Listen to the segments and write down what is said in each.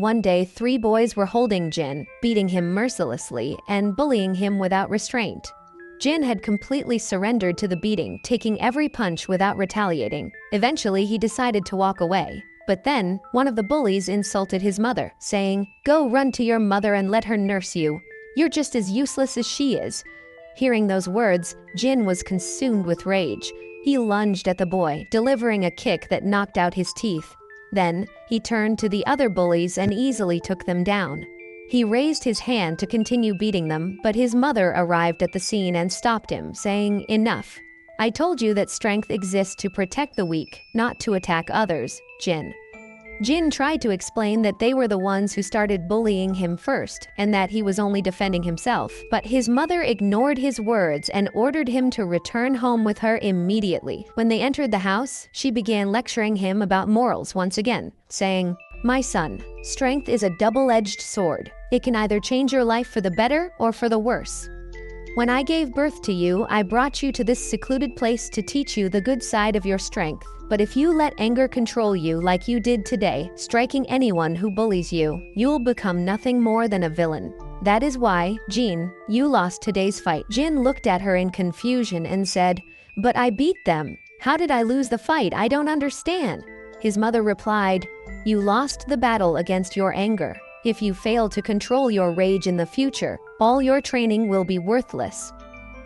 One day, 3 boys were holding Jin, beating him mercilessly and bullying him without restraint. Jin had completely surrendered to the beating, taking every punch without retaliating. Eventually, he decided to walk away. But then, one of the bullies insulted his mother, saying, "Go run to your mother and let her nurse you. You're just as useless as she is." Hearing those words, Jin was consumed with rage. He lunged at the boy, delivering a kick that knocked out his teeth. Then, he turned to the other bullies and easily took them down. He raised his hand to continue beating them, but his mother arrived at the scene and stopped him, saying, "Enough. I told you that strength exists to protect the weak, not to attack others, Jin." Jin tried to explain that they were the ones who started bullying him first, and that he was only defending himself. But his mother ignored his words and ordered him to return home with her immediately. When they entered the house, she began lecturing him about morals once again, saying, "My son, strength is a double-edged sword. It can either change your life for the better or for the worse. When I gave birth to you, I brought you to this secluded place to teach you the good side of your strength. But if you let anger control you like you did today, striking anyone who bullies you, you'll become nothing more than a villain. That is why, Jin, you lost today's fight." Jin looked at her in confusion and said, "But I beat them. How did I lose the fight? I don't understand." His mother replied, "You lost the battle against your anger. If you fail to control your rage in the future, all your training will be worthless.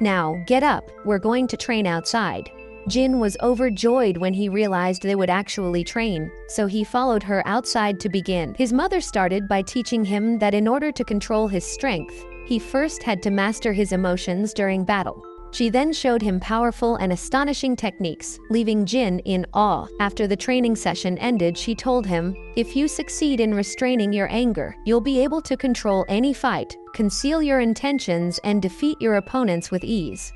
Now, get up, we're going to train outside." Jin was overjoyed when he realized they would actually train, so he followed her outside to begin. His mother started by teaching him that in order to control his strength, he first had to master his emotions during battle. She then showed him powerful and astonishing techniques, leaving Jin in awe. After the training session ended, she told him, "If you succeed in restraining your anger, you'll be able to control any fight, conceal your intentions, and defeat your opponents with ease."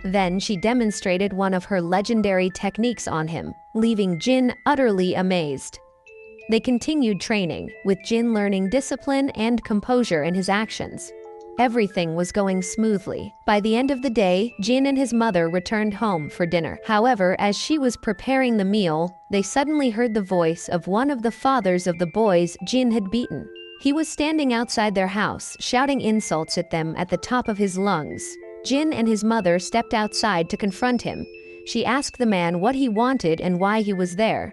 Then she demonstrated one of her legendary techniques on him, leaving Jin utterly amazed. They continued training, with Jin learning discipline and composure in his actions. Everything was going smoothly. By the end of the day, Jin and his mother returned home for dinner. However, as she was preparing the meal, they suddenly heard the voice of one of the fathers of the boys Jin had beaten. He was standing outside their house, shouting insults at them at the top of his lungs. Jin and his mother stepped outside to confront him. She asked the man what he wanted and why he was there.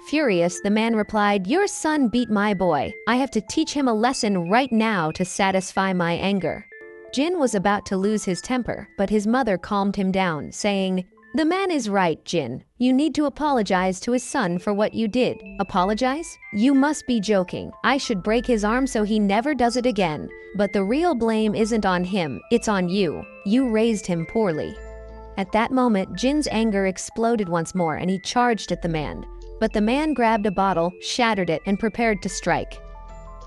Furious, the man replied, "Your son beat my boy. I have to teach him a lesson right now to satisfy my anger." Jin was about to lose his temper, but his mother calmed him down, saying, "The man is right, Jin. You need to apologize to his son for what you did." "Apologize? You must be joking. I should break his arm so he never does it again. But the real blame isn't on him, it's on you. You raised him poorly." At that moment, Jin's anger exploded once more and he charged at the man. But the man grabbed a bottle, shattered it, and prepared to strike.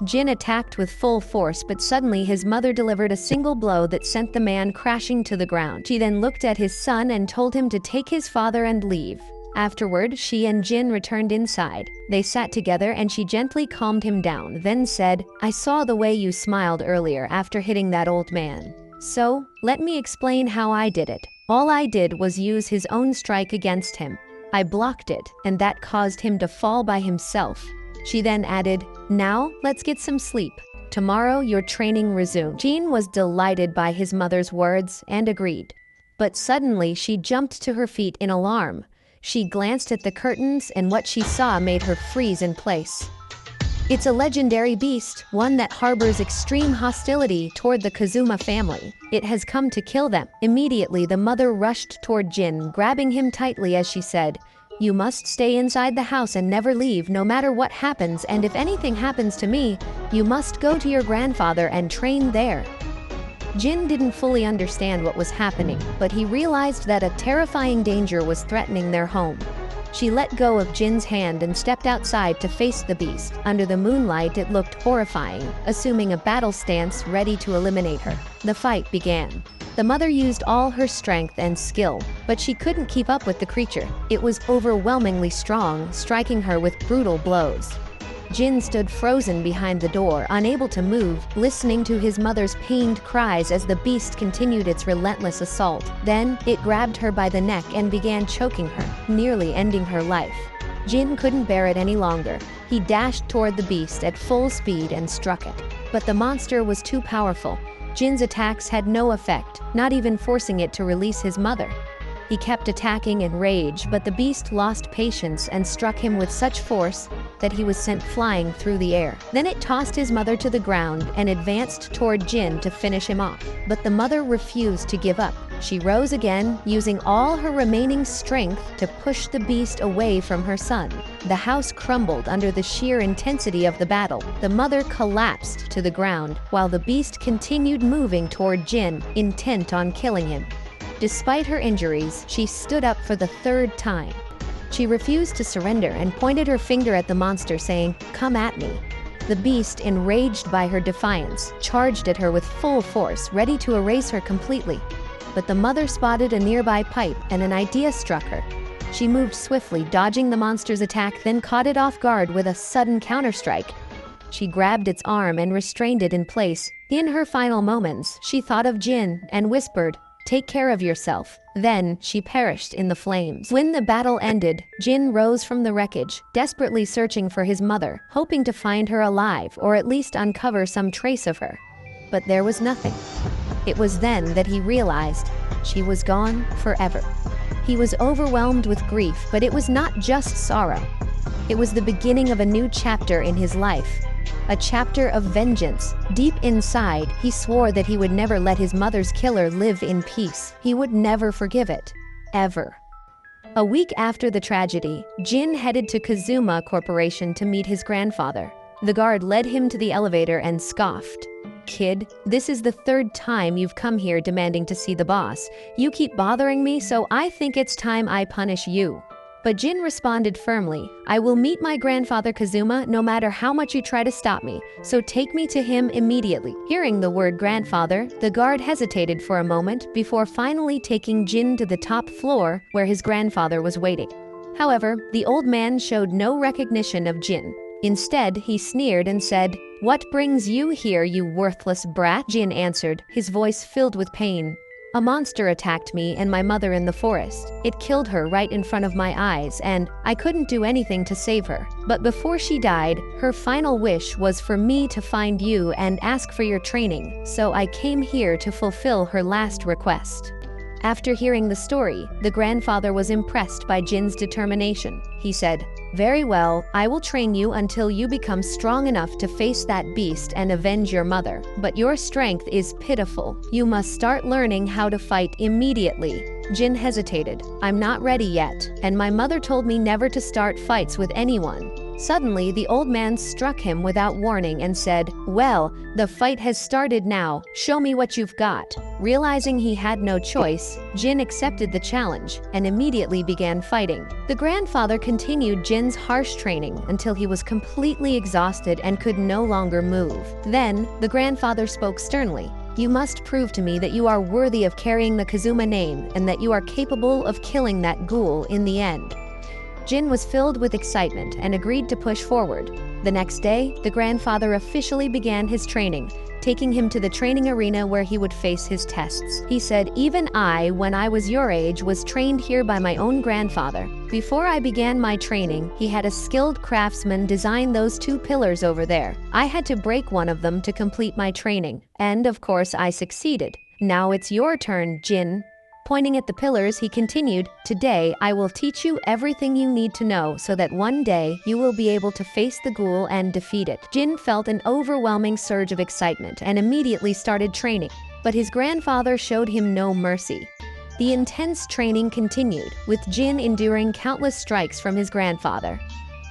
Jin attacked with full force, but suddenly his mother delivered a single blow that sent the man crashing to the ground. She then looked at his son and told him to take his father and leave. Afterward, she and Jin returned inside. They sat together and she gently calmed him down, then said, "I saw the way you smiled earlier after hitting that old man. So, let me explain how I did it. All I did was use his own strike against him. I blocked it, and that caused him to fall by himself." She then added, "Now, let's get some sleep. Tomorrow, your training resumes." Jin was delighted by his mother's words and agreed. But suddenly, she jumped to her feet in alarm. She glanced at the curtains, and what she saw made her freeze in place. It's a legendary beast, one that harbors extreme hostility toward the Kazuma family. It has come to kill them. Immediately, the mother rushed toward Jin, grabbing him tightly as she said, "You must stay inside the house and never leave, no matter what happens, and if anything happens to me, you must go to your grandfather and train there." Jin didn't fully understand what was happening, but he realized that a terrifying danger was threatening their home. She let go of Jin's hand and stepped outside to face the beast. Under the moonlight, it looked horrifying, assuming a battle stance ready to eliminate her. The fight began. The mother used all her strength and skill, but she couldn't keep up with the creature. It was overwhelmingly strong, striking her with brutal blows. Jin stood frozen behind the door, unable to move, listening to his mother's pained cries as the beast continued its relentless assault. Then, it grabbed her by the neck and began choking her, nearly ending her life. Jin couldn't bear it any longer. He dashed toward the beast at full speed and struck it. But the monster was too powerful. Jin's attacks had no effect, not even forcing it to release his mother. He kept attacking in rage, but the beast lost patience and struck him with such force that he was sent flying through the air. Then it tossed his mother to the ground and advanced toward Jin to finish him off. But the mother refused to give up. She rose again, using all her remaining strength to push the beast away from her son. The house crumbled under the sheer intensity of the battle. The mother collapsed to the ground, while the beast continued moving toward Jin, intent on killing him. Despite her injuries, she stood up for the third time. She refused to surrender and pointed her finger at the monster, saying, "Come at me." The beast, enraged by her defiance, charged at her with full force, ready to erase her completely. But the mother spotted a nearby pipe, and an idea struck her. She moved swiftly, dodging the monster's attack, then caught it off guard with a sudden counterstrike. She grabbed its arm and restrained it in place. In her final moments, she thought of Jin and whispered, "Take care of yourself." Then she perished in the flames. When the battle ended, Jin rose from the wreckage, desperately searching for his mother, hoping to find her alive or at least uncover some trace of her. But there was nothing. It was then that he realized she was gone forever. He was overwhelmed with grief, but it was not just sorrow. It was the beginning of a new chapter in his life. A chapter of vengeance. Deep inside, he swore that he would never let his mother's killer live in peace. He would never forgive it. Ever. A week after the tragedy, Jin headed to Kazuma Corporation to meet his grandfather. The guard led him to the elevator and scoffed. "Kid, this is the third time you've come here demanding to see the boss. You keep bothering me, so I think it's time I punish you." But Jin responded firmly, "I will meet my grandfather Kazuma no matter how much you try to stop me, so take me to him immediately." Hearing the word grandfather, the guard hesitated for a moment before finally taking Jin to the top floor where his grandfather was waiting. However, the old man showed no recognition of Jin. Instead, he sneered and said, "What brings you here, you worthless brat?" Jin answered, his voice filled with pain. "A monster attacked me and my mother in the forest. It killed her right in front of my eyes, and I couldn't do anything to save her. But before she died, her final wish was for me to find you and ask for your training, so I came here to fulfill her last request." After hearing the story, the grandfather was impressed by Jin's determination. He said, "Very well, I will train you until you become strong enough to face that beast and avenge your mother. But your strength is pitiful. You must start learning how to fight immediately." Jin hesitated. "I'm not ready yet, and my mother told me never to start fights with anyone." Suddenly, the old man struck him without warning and said, "Well, the fight has started now. Show me what you've got." Realizing he had no choice, Jin accepted the challenge and immediately began fighting. The grandfather continued Jin's harsh training until he was completely exhausted and could no longer move. Then, the grandfather spoke sternly. "You must prove to me that you are worthy of carrying the Kazuma name and that you are capable of killing that ghoul in the end." Jin was filled with excitement and agreed to push forward. The next day, the grandfather officially began his training, taking him to the training arena where he would face his tests. He said, "Even I, when I was your age, was trained here by my own grandfather. Before I began my training, he had a skilled craftsman design those two pillars over there. I had to break one of them to complete my training, and of course I succeeded. Now it's your turn, Jin." Pointing at the pillars, he continued, "Today, I will teach you everything you need to know so that one day you will be able to face the ghoul and defeat it." Jin felt an overwhelming surge of excitement and immediately started training. But his grandfather showed him no mercy. The intense training continued, with Jin enduring countless strikes from his grandfather.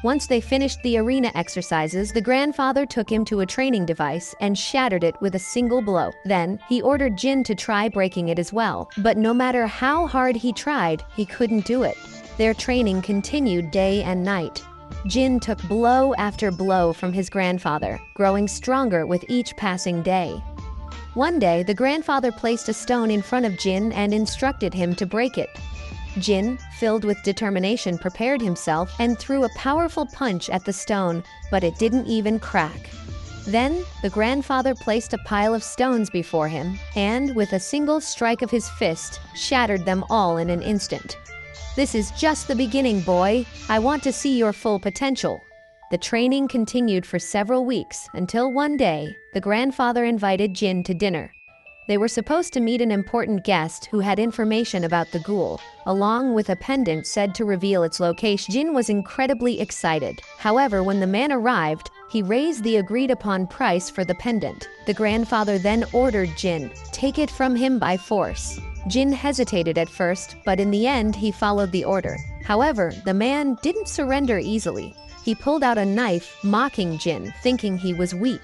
Once they finished the arena exercises, the grandfather took him to a training device and shattered it with a single blow. Then, he ordered Jin to try breaking it as well. But no matter how hard he tried, he couldn't do it. Their training continued day and night. Jin took blow after blow from his grandfather, growing stronger with each passing day. One day, the grandfather placed a stone in front of Jin and instructed him to break it. Jin, filled with determination, prepared himself and threw a powerful punch at the stone, but it didn't even crack. Then, the grandfather placed a pile of stones before him and, with a single strike of his fist, shattered them all in an instant. "This is just the beginning, boy. I want to see your full potential." The training continued for several weeks until one day, the grandfather invited Jin to dinner. They were supposed to meet an important guest who had information about the ghoul, along with a pendant said to reveal its location. Jin was incredibly excited. However, when the man arrived, he raised the agreed-upon price for the pendant. The grandfather then ordered Jin, "Take it from him by force." Jin hesitated at first, but in the end he followed the order. However, the man didn't surrender easily. He pulled out a knife, mocking Jin, thinking he was weak.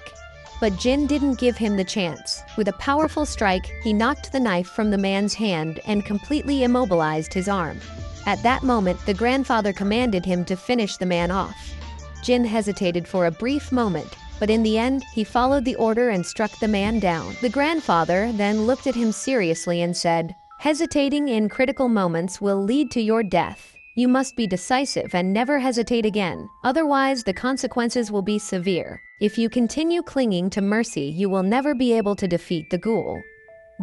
But Jin didn't give him the chance. With a powerful strike, he knocked the knife from the man's hand and completely immobilized his arm. At that moment, the grandfather commanded him to finish the man off. Jin hesitated for a brief moment, but in the end, he followed the order and struck the man down. The grandfather then looked at him seriously and said, "Hesitating in critical moments will lead to your death. You must be decisive and never hesitate again. Otherwise, the consequences will be severe. If you continue clinging to mercy, you will never be able to defeat the ghoul."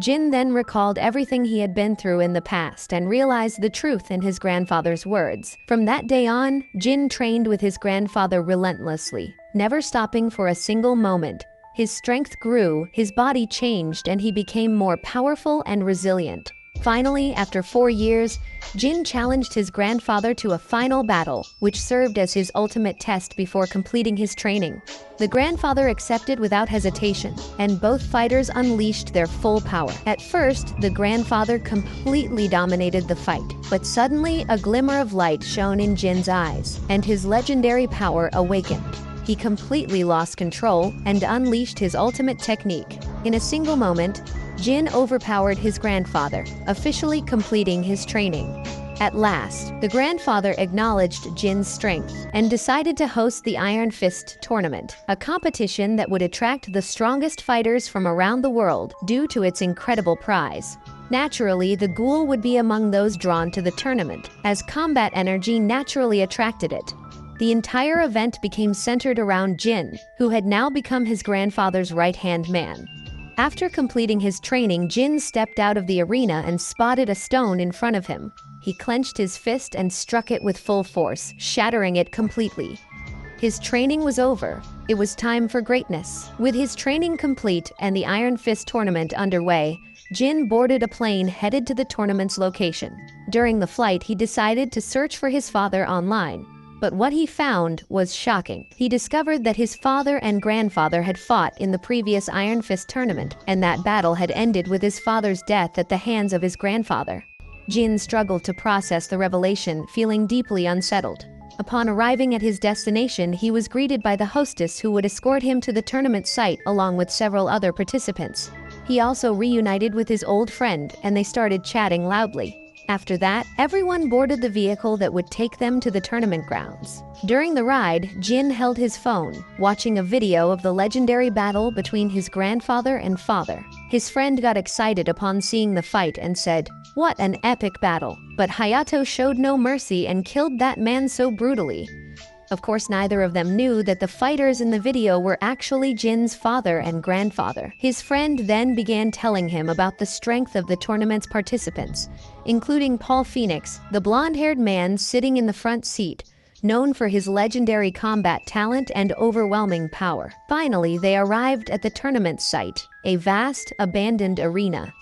Jin then recalled everything he had been through in the past and realized the truth in his grandfather's words. From that day on, Jin trained with his grandfather relentlessly, never stopping for a single moment. His strength grew, his body changed, and he became more powerful and resilient. Finally, after 4 years, Jin challenged his grandfather to a final battle, which served as his ultimate test before completing his training. The grandfather accepted without hesitation, and both fighters unleashed their full power. At first, the grandfather completely dominated the fight, but suddenly a glimmer of light shone in Jin's eyes, and his legendary power awakened. He completely lost control and unleashed his ultimate technique. In a single moment, Jin overpowered his grandfather, officially completing his training. At last, the grandfather acknowledged Jin's strength and decided to host the Iron Fist tournament, a competition that would attract the strongest fighters from around the world due to its incredible prize. Naturally, the ghoul would be among those drawn to the tournament, as combat energy naturally attracted it. The entire event became centered around Jin, who had now become his grandfather's right-hand man. After completing his training, Jin stepped out of the arena and spotted a stone in front of him. He clenched his fist and struck it with full force, shattering it completely. His training was over. It was time for greatness. With his training complete and the Iron Fist tournament underway, Jin boarded a plane headed to the tournament's location. During the flight, he decided to search for his father online. But what he found was shocking. He discovered that his father and grandfather had fought in the previous Iron Fist tournament, and that battle had ended with his father's death at the hands of his grandfather. Jin struggled to process the revelation, feeling deeply unsettled. Upon arriving at his destination, he was greeted by the hostess who would escort him to the tournament site along with several other participants. He also reunited with his old friend, and they started chatting loudly. After that, everyone boarded the vehicle that would take them to the tournament grounds. During the ride, Jin held his phone, watching a video of the legendary battle between his grandfather and father. His friend got excited upon seeing the fight and said, "What an epic battle!" But Hayato showed no mercy and killed that man so brutally. Of course, neither of them knew that the fighters in the video were actually Jin's father and grandfather. His friend then began telling him about the strength of the tournament's participants, including Paul Phoenix, the blonde-haired man sitting in the front seat, known for his legendary combat talent and overwhelming power. Finally, they arrived at the tournament site, a vast, abandoned arena.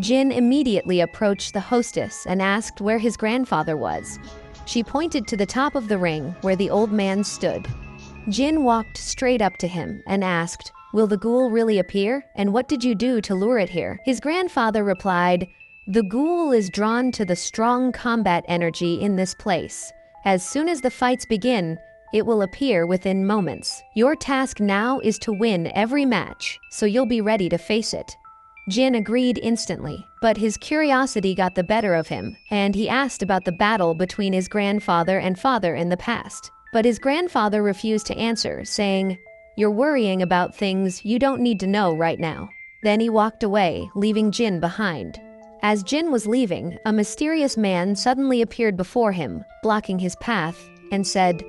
Jin immediately approached the hostess and asked where his grandfather was. She pointed to the top of the ring, where the old man stood. Jin walked straight up to him and asked, "Will the ghoul really appear? And what did you do to lure it here?" His grandfather replied, "The ghoul is drawn to the strong combat energy in this place. As soon as the fights begin, it will appear within moments. Your task now is to win every match, so you'll be ready to face it." Jin agreed instantly, but his curiosity got the better of him, and he asked about the battle between his grandfather and father in the past. But his grandfather refused to answer, saying, "You're worrying about things you don't need to know right now." Then he walked away, leaving Jin behind. As Jin was leaving, a mysterious man suddenly appeared before him, blocking his path, and said,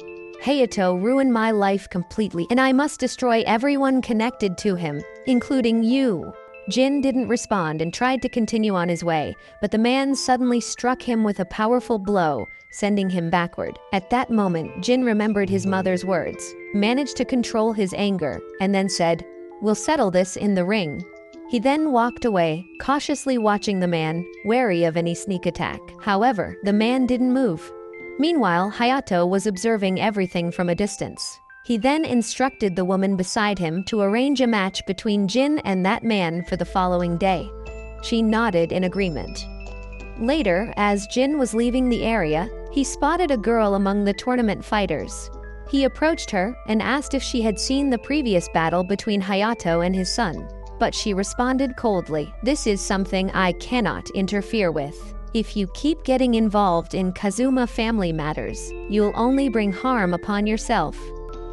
"Hayato ruined my life completely, and I must destroy everyone connected to him, including you." Jin didn't respond and tried to continue on his way, but the man suddenly struck him with a powerful blow, sending him backward. At that moment, Jin remembered his mother's words, managed to control his anger, and then said, "We'll settle this in the ring." He then walked away, cautiously watching the man, wary of any sneak attack. However, the man didn't move. Meanwhile, Hayato was observing everything from a distance. He then instructed the woman beside him to arrange a match between Jin and that man for the following day. She nodded in agreement. Later, as Jin was leaving the area, he spotted a girl among the tournament fighters. He approached her and asked if she had seen the previous battle between Hayato and his son. But she responded coldly, "This is something I cannot interfere with. If you keep getting involved in Kazuma family matters, you'll only bring harm upon yourself."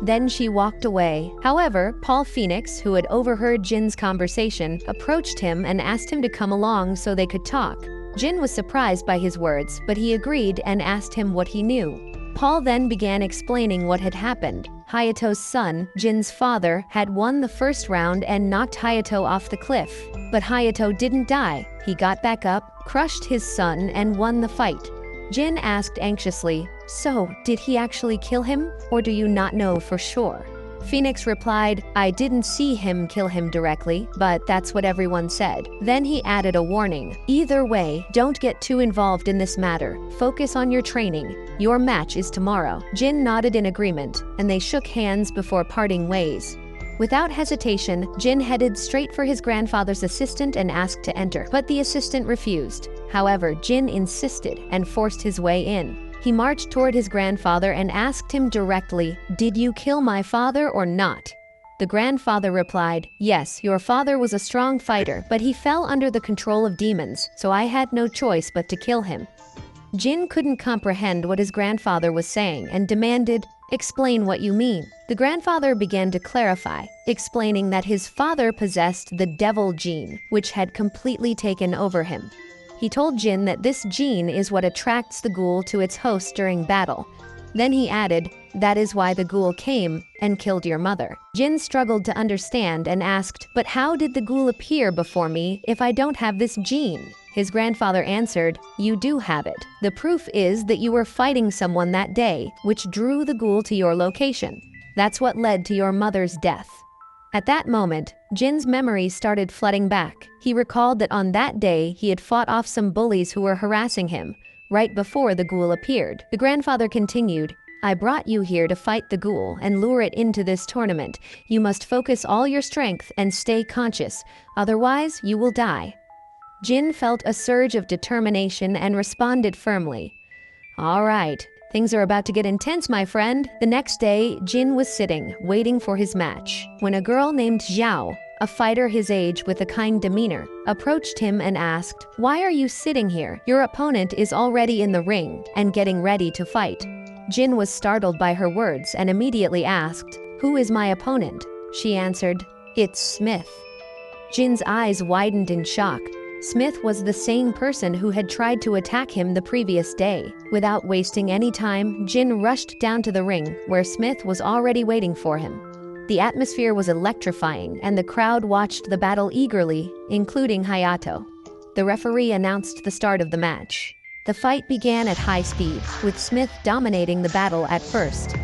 Then she walked away. However, Paul Phoenix, who had overheard Jin's conversation, approached him and asked him to come along so they could talk. Jin was surprised by his words, but he agreed and asked him what he knew. Paul then began explaining what had happened. Hayato's son, Jin's father, had won the first round and knocked Hayato off the cliff. But Hayato didn't die. He got back up, crushed his son, and won the fight. Jin asked anxiously, "So, did he actually kill him, or do you not know for sure?" Phoenix replied, "I didn't see him kill him directly, but that's what everyone said." Then he added a warning, "Either way, don't get too involved in this matter. Focus on your training. Your match is tomorrow." Jin nodded in agreement, and they shook hands before parting ways. Without hesitation, Jin headed straight for his grandfather's assistant and asked to enter, but the assistant refused. However, Jin insisted and forced his way in. He marched toward his grandfather and asked him directly, "Did you kill my father or not?" The grandfather replied, "Yes, your father was a strong fighter, but he fell under the control of demons, so I had no choice but to kill him." Jin couldn't comprehend what his grandfather was saying and demanded, "Explain what you mean." The grandfather began to clarify, explaining that his father possessed the devil gene, which had completely taken over him. He told Jin that this gene is what attracts the ghoul to its host during battle. Then he added, "That is why the ghoul came and killed your mother." Jin struggled to understand and asked, "But how did the ghoul appear before me if I don't have this gene?" His grandfather answered, "You do have it. The proof is that you were fighting someone that day, which drew the ghoul to your location. That's what led to your mother's death." At that moment, Jin's memories started flooding back. He recalled that on that day he had fought off some bullies who were harassing him, right before the ghoul appeared. The grandfather continued, "I brought you here to fight the ghoul and lure it into this tournament. You must focus all your strength and stay conscious, otherwise you will die." Jin felt a surge of determination and responded firmly, "All right. Things are about to get intense, my friend." The next day, Jin was sitting, waiting for his match, when a girl named Zhao, a fighter his age with a kind demeanor, approached him and asked, "Why are you sitting here? Your opponent is already in the ring and getting ready to fight." Jin was startled by her words and immediately asked, "Who is my opponent?" She answered, "It's Smith." Jin's eyes widened in shock. Smith was the same person who had tried to attack him the previous day. Without wasting any time, Jin rushed down to the ring, where Smith was already waiting for him. The atmosphere was electrifying, and the crowd watched the battle eagerly, including Hayato. The referee announced the start of the match. The fight began at high speed, with Smith dominating the battle at first.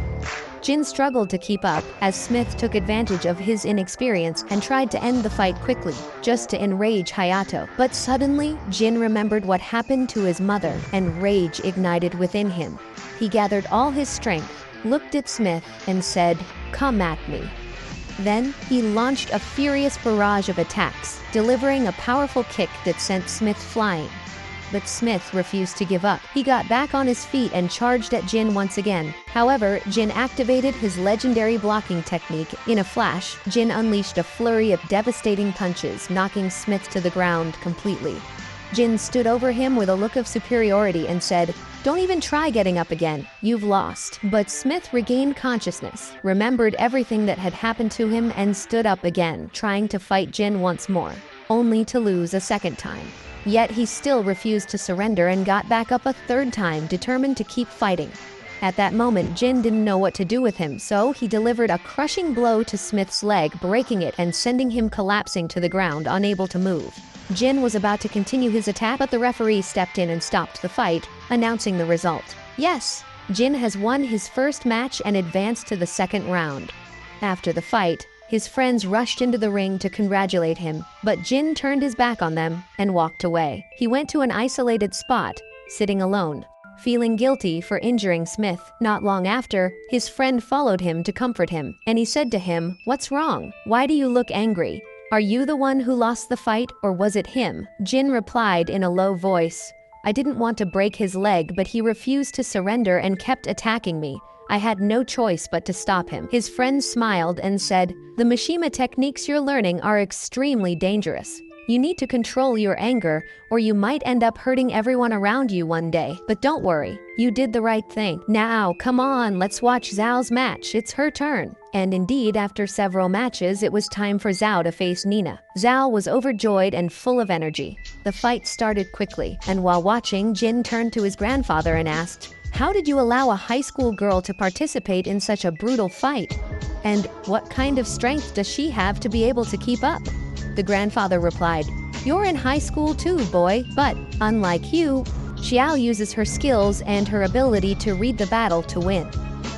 Jin struggled to keep up, as Smith took advantage of his inexperience and tried to end the fight quickly, just to enrage Hayato. But suddenly, Jin remembered what happened to his mother, and rage ignited within him. He gathered all his strength, looked at Smith, and said, "Come at me." Then, he launched a furious barrage of attacks, delivering a powerful kick that sent Smith flying. But Smith refused to give up. He got back on his feet and charged at Jin once again. However, Jin activated his legendary blocking technique. In a flash, Jin unleashed a flurry of devastating punches, knocking Smith to the ground completely. Jin stood over him with a look of superiority and said, "Don't even try getting up again. You've lost." But Smith regained consciousness, remembered everything that had happened to him, and stood up again, trying to fight Jin once more, only to lose a second time. Yet he still refused to surrender and got back up a third time, determined to keep fighting. At that moment, Jin didn't know what to do with him, so he delivered a crushing blow to Smith's leg, breaking it and sending him collapsing to the ground, unable to move. Jin was about to continue his attack, but the referee stepped in and stopped the fight, announcing the result. Yes, Jin has won his first match and advanced to the second round. After the fight, his friends rushed into the ring to congratulate him, but Jin turned his back on them and walked away. He went to an isolated spot, sitting alone, feeling guilty for injuring Smith. Not long after, his friend followed him to comfort him, and he said to him, "What's wrong? Why do you look angry? Are you the one who lost the fight, or was it him?" Jin replied in a low voice, "I didn't want to break his leg, but he refused to surrender and kept attacking me. I had no choice but to stop him." His friend smiled and said, "The Mishima techniques you're learning are extremely dangerous. You need to control your anger, or you might end up hurting everyone around you one day. But don't worry, you did the right thing. Now, come on, let's watch Zhao's match. It's her turn." And indeed, after several matches, it was time for Zhao to face Nina. Zhao was overjoyed and full of energy. The fight started quickly, and while watching, Jin turned to his grandfather and asked, "How did you allow a high school girl to participate in such a brutal fight? And what kind of strength does she have to be able to keep up?" The grandfather replied, "You're in high school too, boy, but unlike you, Xiao uses her skills and her ability to read the battle to win.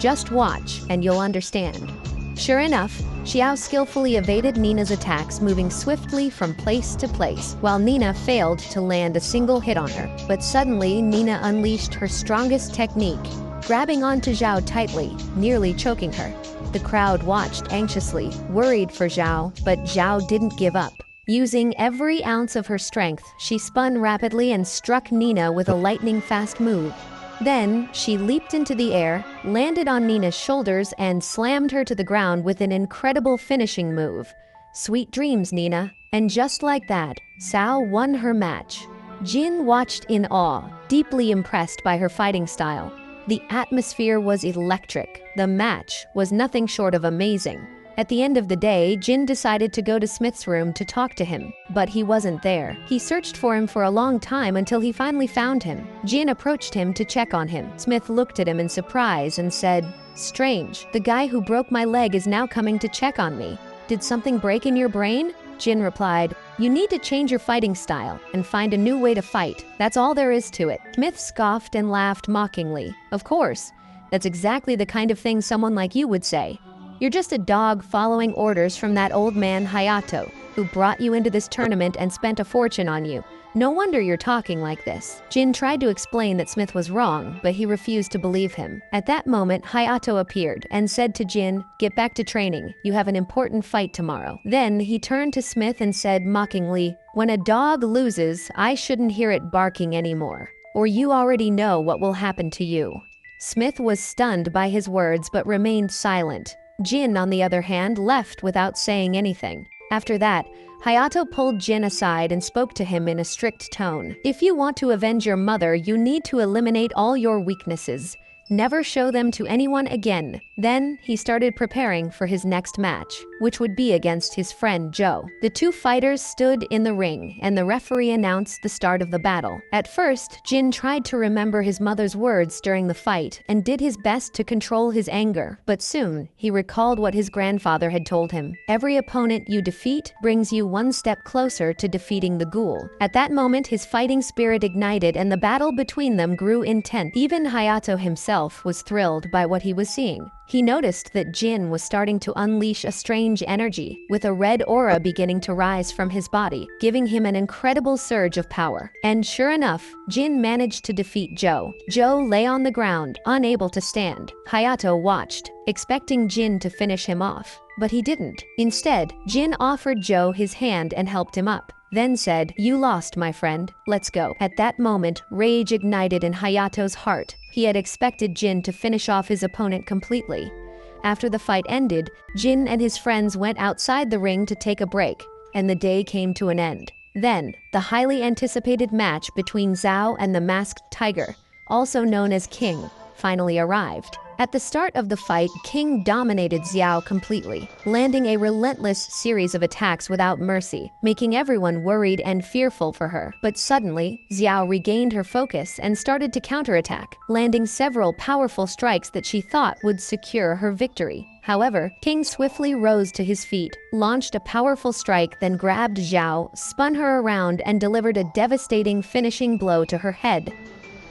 Just watch, and you'll understand." Sure enough, Xiao skillfully evaded Nina's attacks, moving swiftly from place to place, while Nina failed to land a single hit on her. But suddenly, Nina unleashed her strongest technique, grabbing onto Zhao tightly, nearly choking her. The crowd watched anxiously, worried for Zhao, but Zhao didn't give up. Using every ounce of her strength, she spun rapidly and struck Nina with a lightning-fast move. Then, she leaped into the air, landed on Nina's shoulders, and slammed her to the ground with an incredible finishing move. Sweet dreams, Nina. And just like that, Zhao won her match. Jin watched in awe, deeply impressed by her fighting style. The atmosphere was electric. The match was nothing short of amazing. At the end of the day, Jin decided to go to Smith's room to talk to him, but he wasn't there. He searched for him for a long time until he finally found him. Jin approached him to check on him. Smith looked at him in surprise and said, "Strange, the guy who broke my leg is now coming to check on me. Did something break in your brain?" Jin replied, "You need to change your fighting style and find a new way to fight. That's all there is to it." Smith scoffed and laughed mockingly. "Of course. That's exactly the kind of thing someone like you would say. You're just a dog following orders from that old man Hayato, who brought you into this tournament and spent a fortune on you. No wonder you're talking like this." Jin tried to explain that Smith was wrong, but he refused to believe him. At that moment, Hayato appeared and said to Jin, "Get back to training. You have an important fight tomorrow." Then he turned to Smith and said mockingly, "When a dog loses, I shouldn't hear it barking anymore, or you already know what will happen to you." Smith was stunned by his words but remained silent. Jin, on the other hand, left without saying anything. After that, Hayato pulled Jin aside and spoke to him in a strict tone. "If you want to avenge your mother, you need to eliminate all your weaknesses. Never show them to anyone again." Then he started preparing for his next match, which would be against his friend Joe. The two fighters stood in the ring, and the referee announced the start of the battle. At first, Jin tried to remember his mother's words during the fight and did his best to control his anger. But soon, he recalled what his grandfather had told him. "Every opponent you defeat brings you one step closer to defeating the ghoul." At that moment, his fighting spirit ignited and the battle between them grew intense. Even Hayato himself was thrilled by what he was seeing. He noticed that Jin was starting to unleash a strange energy, with a red aura beginning to rise from his body, giving him an incredible surge of power. And sure enough, Jin managed to defeat Joe. Joe lay on the ground, unable to stand. Hayato watched, expecting Jin to finish him off. But he didn't. Instead, Jin offered Joe his hand and helped him up, then said, "You lost, my friend. Let's go." At that moment, rage ignited in Hayato's heart. He had expected Jin to finish off his opponent completely. After the fight ended, Jin and his friends went outside the ring to take a break, and the day came to an end. Then, the highly anticipated match between Zhao and the Masked Tiger, also known as King, finally arrived. At the start of the fight, King dominated Xiao completely, landing a relentless series of attacks without mercy, making everyone worried and fearful for her. But suddenly, Xiao regained her focus and started to counterattack, landing several powerful strikes that she thought would secure her victory. However, King swiftly rose to his feet, launched a powerful strike, then grabbed Xiao, spun her around, and delivered a devastating finishing blow to her head.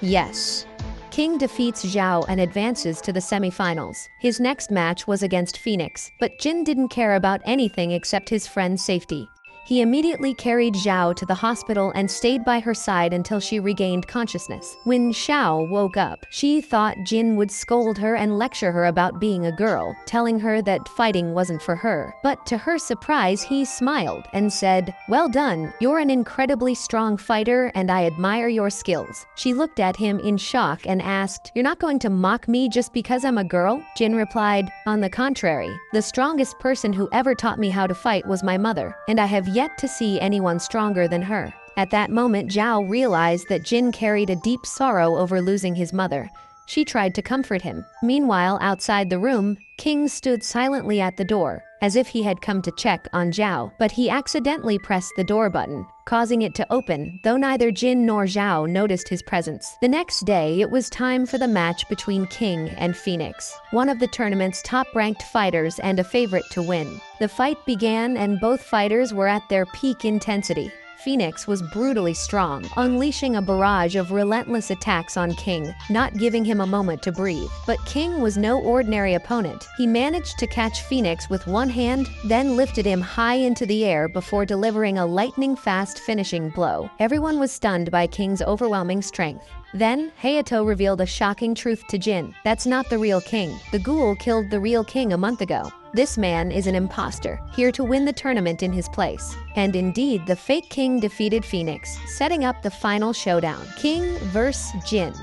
Yes. King defeats Xiao and advances to the semifinals. His next match was against Phoenix, but Jin didn't care about anything except his friend's safety. He immediately carried Xiao to the hospital and stayed by her side until she regained consciousness. When Xiao woke up, she thought Jin would scold her and lecture her about being a girl, telling her that fighting wasn't for her. But to her surprise, he smiled and said, "Well done, you're an incredibly strong fighter and I admire your skills." She looked at him in shock and asked, "You're not going to mock me just because I'm a girl?" Jin replied, "On the contrary, the strongest person who ever taught me how to fight was my mother, and I have yet to see anyone stronger than her." At that moment, Zhao realized that Jin carried a deep sorrow over losing his mother. She tried to comfort him. Meanwhile, outside the room, King stood silently at the door, as if he had come to check on Zhao, but he accidentally pressed the door button, causing it to open, though neither Jin nor Zhao noticed his presence. The next day, it was time for the match between King and Phoenix, one of the tournament's top-ranked fighters and a favorite to win. The fight began and both fighters were at their peak intensity. Phoenix was brutally strong, unleashing a barrage of relentless attacks on King, not giving him a moment to breathe. But King was no ordinary opponent. He managed to catch Phoenix with one hand, then lifted him high into the air before delivering a lightning-fast finishing blow. Everyone was stunned by King's overwhelming strength. Then, Hayato revealed a shocking truth to Jin. That's not the real King. The ghoul killed the real King a month ago. This man is an imposter, here to win the tournament in his place. And indeed, the fake King defeated Phoenix, setting up the final showdown. King vs. Jin.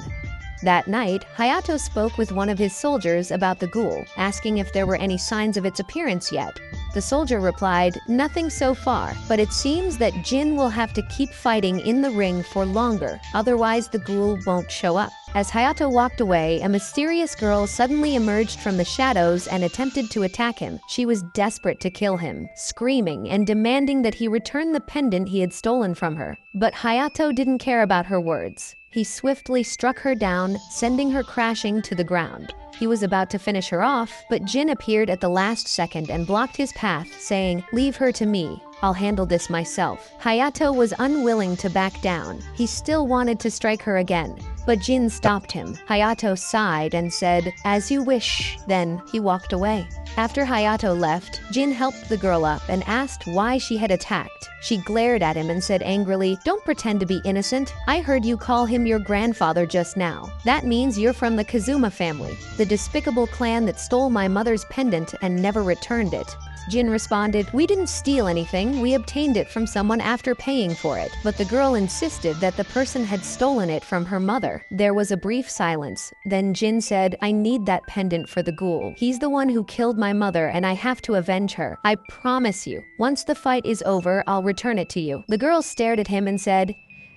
That night, Hayato spoke with one of his soldiers about the ghoul, asking if there were any signs of its appearance yet. The soldier replied, "Nothing so far, but it seems that Jin will have to keep fighting in the ring for longer, otherwise the ghoul won't show up." As Hayato walked away, a mysterious girl suddenly emerged from the shadows and attempted to attack him. She was desperate to kill him, screaming and demanding that he return the pendant he had stolen from her. But Hayato didn't care about her words. He swiftly struck her down, sending her crashing to the ground. He was about to finish her off, but Jin appeared at the last second and blocked his path, saying, "Leave her to me. I'll handle this myself." Hayato was unwilling to back down. He still wanted to strike her again, but Jin stopped him. Hayato sighed and said, "As you wish." Then he walked away. After Hayato left, Jin helped the girl up and asked why she had attacked. She glared at him and said angrily, "Don't pretend to be innocent. I heard you call him your grandfather just now. That means you're from the Kazuma family, the despicable clan that stole my mother's pendant and never returned it." Jin responded, "We didn't steal anything, we obtained it from someone after paying for it." But the girl insisted that the person had stolen it from her mother. There was a brief silence. Then Jin said, "I need that pendant for the ghoul. He's the one who killed my mother and I have to avenge her. I promise you, once the fight is over, I'll return it to you." The girl stared at him and said,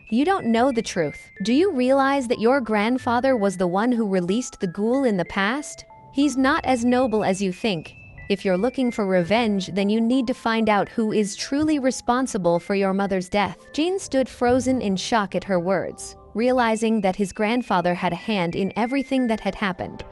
"You don't know the truth. Do you realize that your grandfather was the one who released the ghoul in the past? He's not as noble as you think. If you're looking for revenge, then you need to find out who is truly responsible for your mother's death." Jin stood frozen in shock at her words, realizing that his grandfather had a hand in everything that had happened.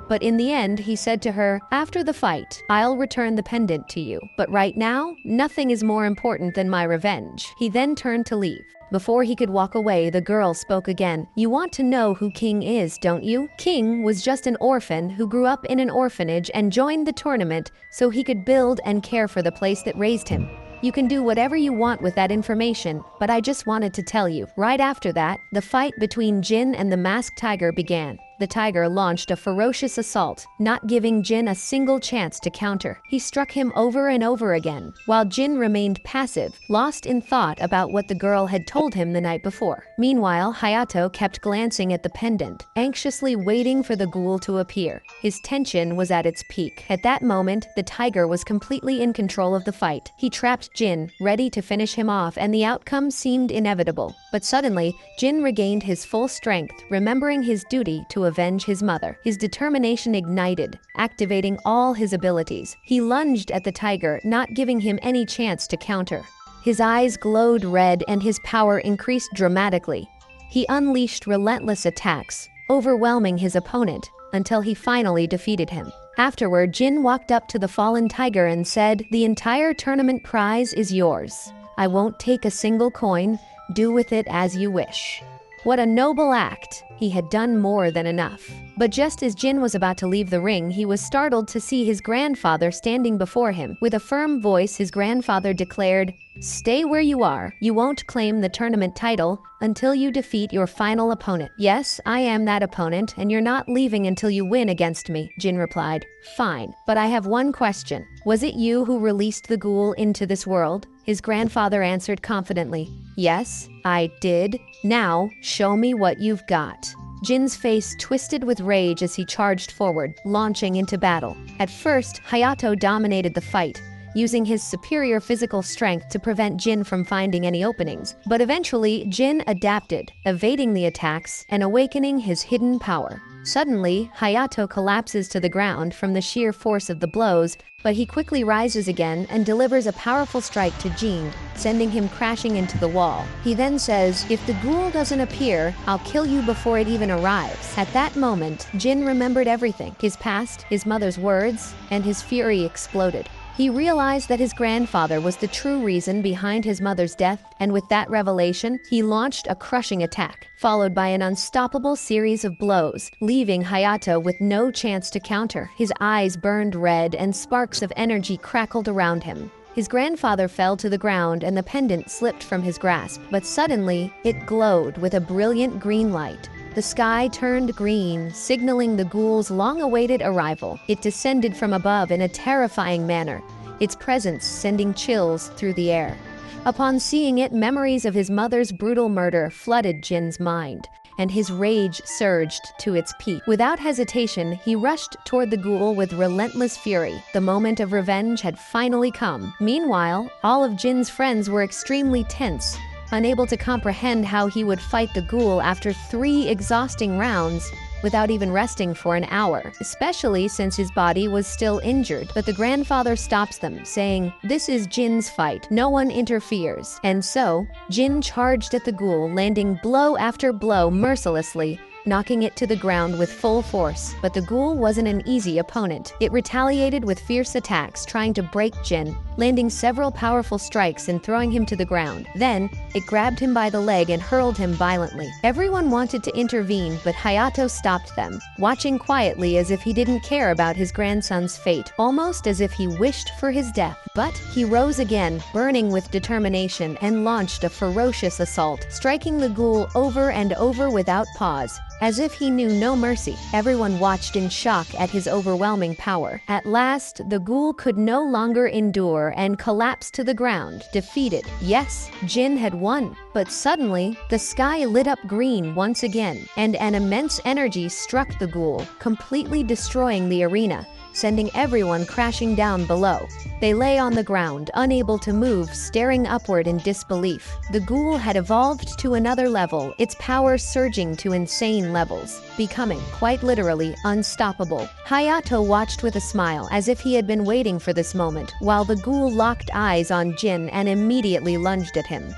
But in the end, he said to her, "After the fight, I'll return the pendant to you. But right now, nothing is more important than my revenge." He then turned to leave. Before he could walk away, the girl spoke again. "You want to know who King is, don't you? King was just an orphan who grew up in an orphanage and joined the tournament so he could build and care for the place that raised him. You can do whatever you want with that information, but I just wanted to tell you." Right after that, the fight between Jin and the masked tiger began. The tiger launched a ferocious assault, not giving Jin a single chance to counter. He struck him over and over again, while Jin remained passive, lost in thought about what the girl had told him the night before. Meanwhile, Hayato kept glancing at the pendant, anxiously waiting for the ghoul to appear. His tension was at its peak. At that moment, the tiger was completely in control of the fight. He trapped Jin, ready to finish him off, and the outcome seemed inevitable. But suddenly, Jin regained his full strength, remembering his duty to avenge his mother. His determination ignited, activating all his abilities. He lunged at the tiger, not giving him any chance to counter. His eyes glowed red and his power increased dramatically. He unleashed relentless attacks, overwhelming his opponent, until he finally defeated him. Afterward, Jin walked up to the fallen tiger and said, "The entire tournament prize is yours. I won't take a single coin. Do with it as you wish." What a noble act! He had done more than enough. But just as Jin was about to leave the ring, he was startled to see his grandfather standing before him. With a firm voice, his grandfather declared, "Stay where you are. You won't claim the tournament title until you defeat your final opponent." "Yes, I am that opponent, and you're not leaving until you win against me," Jin replied. "Fine, but I have one question. Was it you who released the ghoul into this world?" His grandfather answered confidently, "Yes, I did. Now, show me what you've got." Jin's face twisted with rage as he charged forward, launching into battle. At first, Hayato dominated the fight, using his superior physical strength to prevent Jin from finding any openings. But eventually, Jin adapted, evading the attacks and awakening his hidden power. Suddenly, Hayato collapses to the ground from the sheer force of the blows, but he quickly rises again and delivers a powerful strike to Jin, sending him crashing into the wall. He then says, "If the ghoul doesn't appear, I'll kill you before it even arrives." At that moment, Jin remembered everything: his past, his mother's words, and his fury exploded. He realized that his grandfather was the true reason behind his mother's death, and with that revelation, he launched a crushing attack, followed by an unstoppable series of blows, leaving Hayato with no chance to counter. His eyes burned red and sparks of energy crackled around him. His grandfather fell to the ground and the pendant slipped from his grasp, but suddenly, it glowed with a brilliant green light. The sky turned green, signaling the ghoul's long-awaited arrival. It descended from above in a terrifying manner, its presence sending chills through the air. Upon seeing it, memories of his mother's brutal murder flooded Jin's mind, and his rage surged to its peak. Without hesitation, he rushed toward the ghoul with relentless fury. The moment of revenge had finally come. Meanwhile, all of Jin's friends were extremely tense, unable to comprehend how he would fight the ghoul after 3 exhausting rounds without even resting for an hour, especially since his body was still injured. But the grandfather stops them, saying, "This is Jin's fight. No one interferes." And so, Jin charged at the ghoul, landing blow after blow mercilessly, knocking it to the ground with full force. But the ghoul wasn't an easy opponent. It retaliated with fierce attacks, trying to break Jin, landing several powerful strikes and throwing him to the ground. Then, it grabbed him by the leg and hurled him violently. Everyone wanted to intervene, but Hayato stopped them, watching quietly as if he didn't care about his grandson's fate, almost as if he wished for his death. But he rose again, burning with determination, and launched a ferocious assault, striking the ghoul over and over without pause. As if he knew no mercy, everyone watched in shock at his overwhelming power. At last, the ghoul could no longer endure and collapsed to the ground, defeated. Yes, Jin had won. But suddenly, the sky lit up green once again, and an immense energy struck the ghoul, completely destroying the arena, sending everyone crashing down below. They lay on the ground, unable to move, staring upward in disbelief. The ghoul had evolved to another level, its power surging to insane levels, becoming, quite literally, unstoppable. Hayato watched with a smile, as if he had been waiting for this moment, while the ghoul locked eyes on Jin and immediately lunged at him.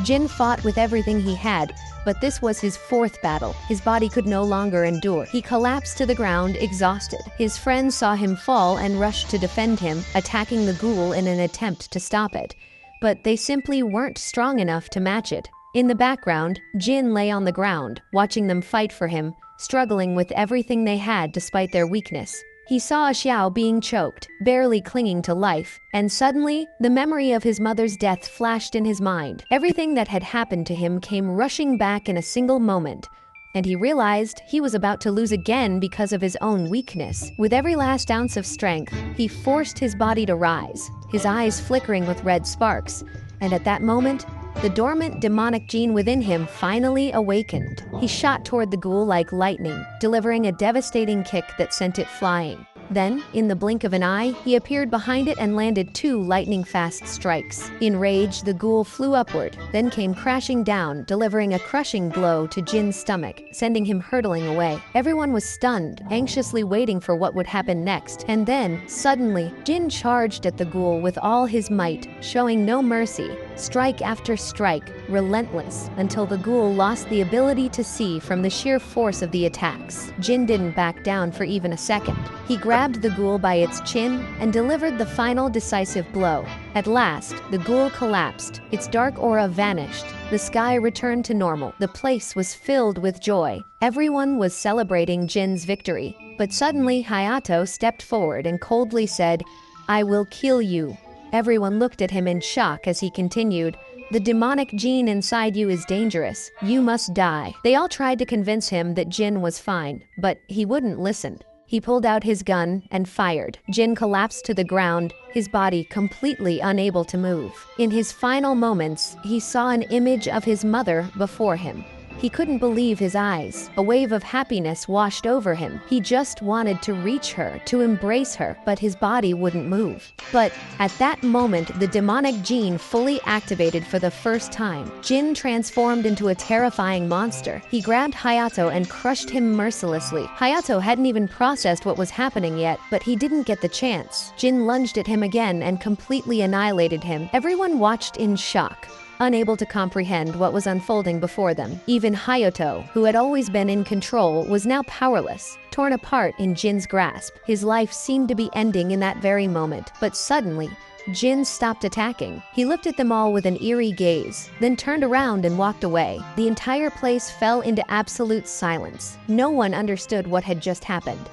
Jin fought with everything he had, but this was his 4th battle. His body could no longer endure. He collapsed to the ground, exhausted. His friends saw him fall and rushed to defend him, attacking the ghoul in an attempt to stop it. But they simply weren't strong enough to match it. In the background, Jin lay on the ground, watching them fight for him, struggling with everything they had despite their weakness. He saw Xiao being choked, barely clinging to life, and suddenly, the memory of his mother's death flashed in his mind. Everything that had happened to him came rushing back in a single moment, and he realized he was about to lose again because of his own weakness. With every last ounce of strength, he forced his body to rise, his eyes flickering with red sparks, and at that moment, the dormant demonic gene within him finally awakened. He shot toward the ghoul like lightning, delivering a devastating kick that sent it flying. Then, in the blink of an eye, he appeared behind it and landed 2 lightning-fast strikes. In rage, the ghoul flew upward, then came crashing down, delivering a crushing blow to Jin's stomach, sending him hurtling away. Everyone was stunned, anxiously waiting for what would happen next. And then, suddenly, Jin charged at the ghoul with all his might, showing no mercy. Strike after strike, relentless, until the ghoul lost the ability to see from the sheer force of the attacks. Jin didn't back down for even a second. He grabbed the ghoul by its chin and delivered the final decisive blow. At last, the ghoul collapsed. Its dark aura vanished. The sky returned to normal. The place was filled with joy. Everyone was celebrating Jin's victory. But suddenly, Hayato stepped forward and coldly said, "I will kill you." Everyone looked at him in shock as he continued, "The demonic gene inside you is dangerous. You must die." They all tried to convince him that Jin was fine, but he wouldn't listen. He pulled out his gun and fired. Jin collapsed to the ground, his body completely unable to move. In his final moments, he saw an image of his mother before him. He couldn't believe his eyes. A wave of happiness washed over him. He just wanted to reach her, to embrace her, but his body wouldn't move. But at that moment, the demonic gene fully activated for the first time. Jin transformed into a terrifying monster. He grabbed Hayato and crushed him mercilessly. Hayato hadn't even processed what was happening yet, but he didn't get the chance. Jin lunged at him again and completely annihilated him. Everyone watched in shock, unable to comprehend what was unfolding before them. Even Hayato, who had always been in control, was now powerless, torn apart in Jin's grasp. His life seemed to be ending in that very moment. But suddenly, Jin stopped attacking. He looked at them all with an eerie gaze, then turned around and walked away. The entire place fell into absolute silence. No one understood what had just happened.